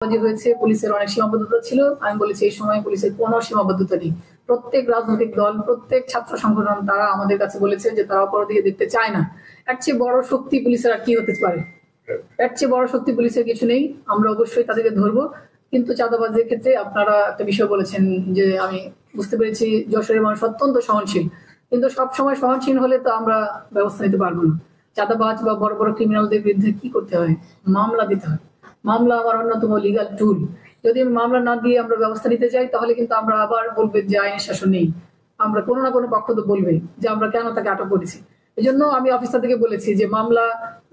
যে হয়েছে পুলিশের অনেক সীমাবদ্ধতা ছিল। আমি বলেছি এই সময় পুলিশের কোনো সীমাবদ্ধতা নেই। প্রত্যেক রাজনৈতিক দল, প্রত্যেক ছাত্র সংগঠন তারা আমাদের কাছে বলেছে যে তারা অপরাধীকে দেখতে চায় না। এর চেয়ে বড় শক্তি পুলিশের আর কি হতে পারে? এর চেয়ে বড় শক্তি পুলিশের কিছু নেই। আমরা অবশ্যই তাদেরকে ধরবো। কিন্তু চাঁদাবাজের ক্ষেত্রে আপনারা একটা বিষয় বলেছেন যে আমি বুঝতে পেরেছি যশোরের মানুষ অত্যন্ত সহনশীল, কিন্তু সবসময় সহনশীল হলে তো আমরা ব্যবস্থা নিতে পারবো না। চাঁদাবাজ বা বড় বড় ক্রিমিনালদের বিরুদ্ধে কি করতে হয়? মামলা দিতে হয়। মামলা আমার অন্যতম লিগাল টুল। যদি আমি মামলা না দিয়ে আমরা ব্যবস্থা নিতে চাই তাহলে কিন্তু আমরা আবার বলবে যে আইনের শাসন নেই। আমরা কোনো না কোনো পক্ষ তো বলবে যে আমরা কেন তাকে আটক করেছি। এই জন্য আমি অফিসারদেরকে বলেছি যে মামলা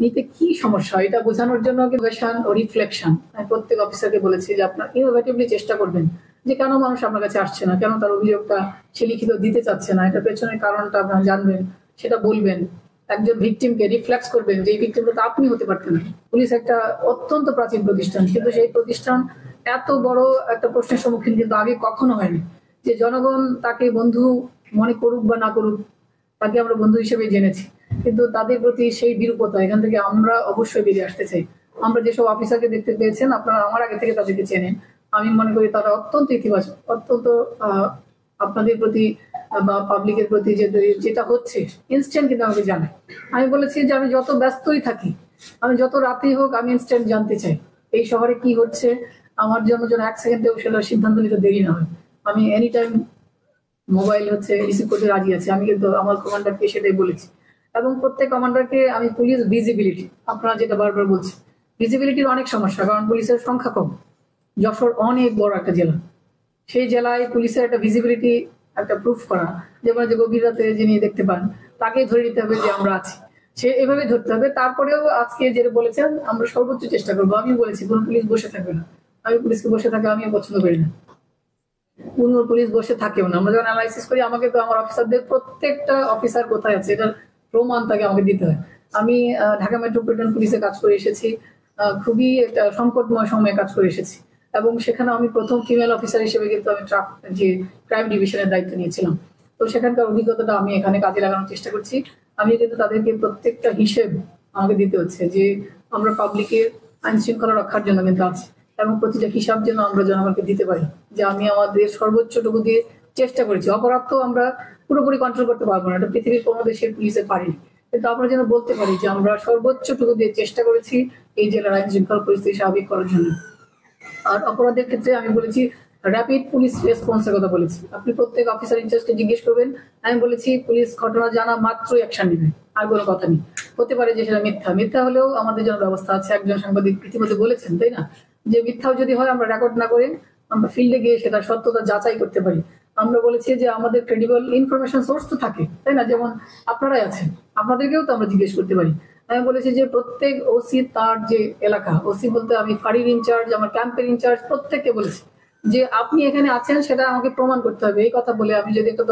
নিতে কি সমস্যা এটা বোঝানোর জন্য ইনোভেশন ও রিফ্লেকশন আমি প্রত্যেক অফিসারকে বলেছি যে আপনার ইনোভেটিভলি চেষ্টা করবেন যে কেন মানুষ আপনার কাছে আসছে না, কেন তার অভিযোগটা সে লিখিত দিতে চাচ্ছে না, এটা পেছনের কারণটা আপনারা জানবেন, সেটা বলবেন। একজন ভিকটিমকে রিফ্লেক্স করবেন যে এই ভিকটিমটা তো আপনি হতে পারতেন। পুলিশ একটা অত্যন্ত প্রাচীন প্রতিষ্ঠান, কিন্তু সেই প্রতিষ্ঠান এত বড় একটা প্রশ্নের সম্মুখীন কিন্তু আগে কখনো হয়নি যে জনগণ তাকে বন্ধু মনে করুক বা না করুক, তাকে আমরা বন্ধু হিসেবে জেনেছি, কিন্তু তাদের প্রতি সেই বিরূপতা এখান থেকে আমরা অবশ্যই বেরিয়ে আসতে চাই। আমরা যেসব অফিসারকে দেখতে পেয়েছেন আপনারা আমার আগে থেকে তাদেরকে চেনেন, আমি মনে করি তারা অত্যন্ত ইতিবাচক, অত্যন্ত আপনাদের প্রতি বা পাবলিকের প্রতি যেটা হচ্ছে ইনস্ট্যান্ট কিন্তু আমাকে জানায়। আমি বলেছি যে আমি যত ব্যস্তই থাকি, আমি যত রাতেই হোক, আমি ইনস্ট্যান্ট জানতে চাই এই শহরে কি হচ্ছে। আমার জন্য যেন এক সেকেন্ডেও সেটা সিদ্ধান্ত নিতে দেরি না হয়। আমি এনি টাইম মোবাইল রিসিভ করতে রাজি আছি। আমি কিন্তু আমার কমান্ডারকে সেটাই বলেছি, এবং প্রত্যেক কমান্ডারকে আমি পুলিশ ভিজিবিলিটি, আপনারা যেটা বারবার বলছেন, ভিজিবিলিটির অনেক সমস্যা, কারণ পুলিশের সংখ্যা কম। যশোর অনেক বড় একটা জেলা, সেই জেলায় পুলিশের একটা ভিজিবিলিটি, একটা প্রুফ করা, যেমন যে গভীর রাতে যিনি দেখতে পান তাকেই ধরে নিতে হবে যে আমরা আছি, সে এভাবে ধরতে হবে। তারপরেও আজকে যেটা বলেছেন আমরা সর্বোচ্চ চেষ্টা করবো। আমি বলেছি কোন পুলিশ বসে থাকবে না, আমি পুলিশকে বসে থাকে আমিও পছন্দ করি না, কোন পুলিশ বসে থাকেও না। আমরা যখন অ্যানালাইসিস করি আমাকে তো আমার অফিসারদের প্রত্যেকটা অফিসার কোথায় আছে এটার প্রমাণ তাকে আমাকে দিতে হয়। আমি ঢাকা মেট্রোপলিটন পুলিশে কাজ করে এসেছি, খুবই একটা সংকটময় সময়ে কাজ করে এসেছি, এবং সেখানে আমি প্রথম ফিমেল অফিসার হিসেবে কিন্তু আমি যে ক্রাইম ডিভিশনের দায়িত্ব নিয়েছিলাম। তো সেখানকার অভিজ্ঞতাটা আমি এখানে কাজে লাগানোর চেষ্টা করছি। আমি কিন্তু তাদেরকে প্রত্যেকটা হিসেব আমাকে দিতে হচ্ছে যে আমরা পাবলিকের আইন শৃঙ্খলা রক্ষার জন্য কিন্তু আছি, এবং প্রতিটা হিসাব যেন আমরা জনগণকে দিতে পারি যে আমি আমাদের সর্বোচ্চটুকু দিয়ে চেষ্টা করেছি। অপরাধ তো আমরা পুরোপুরি কন্ট্রোল করতে পারবো না, এটা পৃথিবীর কোনো দেশের পুলিশে পারিনি, কিন্তু আমরা যেন বলতে পারি যে আমরা সর্বোচ্চটুকু দিয়ে চেষ্টা করেছি এই জেলার আইন শৃঙ্খলা পরিস্থিতি স্বাভাবিক করার জন্য। আর অপরাধের ক্ষেত্রে আমি বলেছি র্যাপিড পুলিশ রেসপন্সের কথা বলেছি। আপনি প্রত্যেক অফিসার ইনচার্জকে জিজ্ঞেস করবেন, আমি বলেছি পুলিশ ঘটনা জানা মাত্রই অ্যাকশন নেবে, আর কোনো কথা নেই। হতে পারে যে সেটা মিথ্যা, মিথ্যা হলেও আমাদের জন্য ব্যবস্থা আছে। একজন সাংবাদিক ইতিমধ্যে বলেছেন, তাই না, যে মিথ্যাও যদি হয় আমরা রেকর্ড না করে আমরা ফিল্ডে গিয়ে সেটা সত্যতা যাচাই করতে পারি। আমরা বলেছি যে আমাদের ক্রেডিবল ইনফরমেশন সোর্স তো থাকে, তাই না, যেমন আপনারাই আছেন, আপনাদেরকেও তো আমরা জিজ্ঞেস করতে পারি। আমি বলেছি যে প্রত্যেক ওসি তার যে এলাকা, ওসি বলতে আমি ফাঁড়ির ইনচার্জ, আমার ক্যাম্পের ইনচার্জ, প্রত্যেককে বলেছি যে আপনি এখানে আছেন সেটা আমাকে প্রমাণ করতে হবে। এই কথা বলে আমি যদি একটা